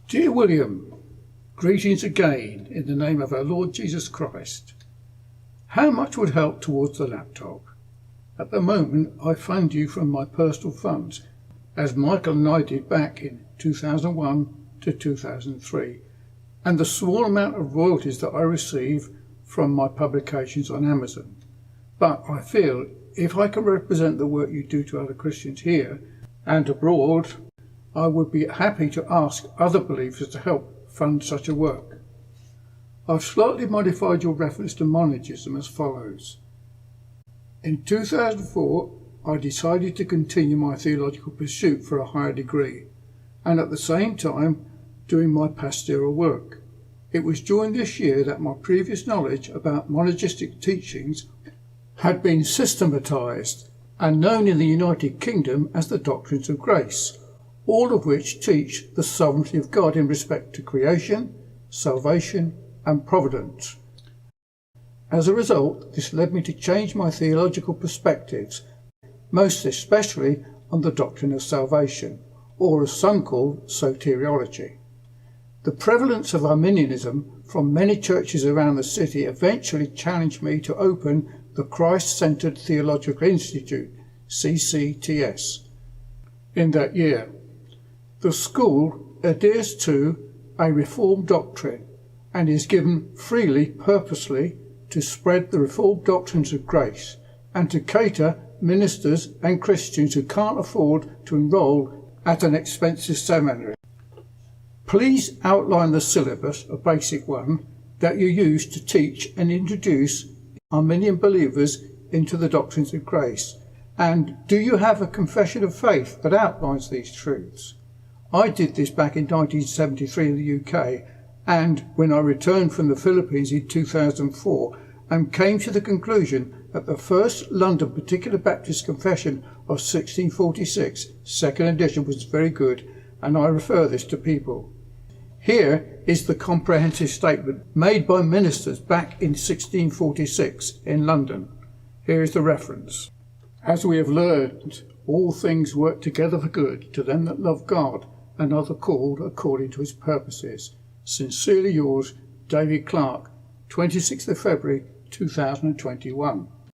Dear William, greetings again in the name of our Lord Jesus Christ. How much would help towards the laptop? At the moment I fund you from my personal funds, as Michael and I did back in 2001 to 2003, and the small amount of royalties that I receive from my publications on Amazon. But I feel if I can represent the work you do to other Christians here and abroad, I would be happy to ask other believers to help fund such a work. I've slightly modified your reference to monergism as follows. In 2004, I decided to continue my theological pursuit for a higher degree, and at the same time doing my pastoral work. It was during this year that my previous knowledge about monergistic teachings had been systematized and known in the United Kingdom as the doctrines of grace, all of which teach the sovereignty of God in respect to creation, salvation, and providence. As a result, this led me to change my theological perspectives, most especially on the doctrine of salvation, or as some call soteriology. The prevalence of Arminianism from many churches around the city eventually challenged me to open the Christ-Centered Theological Institute, CCTS, in that year. The school adheres to a Reformed doctrine and is given freely, purposely, to spread the Reformed doctrines of grace and to cater ministers and Christians who can't afford to enrol at an expensive seminary. Please outline the syllabus, a basic one, that you use to teach and introduce Arminian believers into the doctrines of grace. And do you have a confession of faith that outlines these truths? I did this back in 1973 in the UK, and when I returned from the Philippines in 2004, and came to the conclusion that the first London Particular Baptist Confession of 1646, second edition, was very good, and I refer this to people. Here is the comprehensive statement made by ministers back in 1646 in London. Here is the reference. As we have learned, all things work together for good to them that love God and are the called according to his purposes. Sincerely yours, David Clark, 26th of February 2021.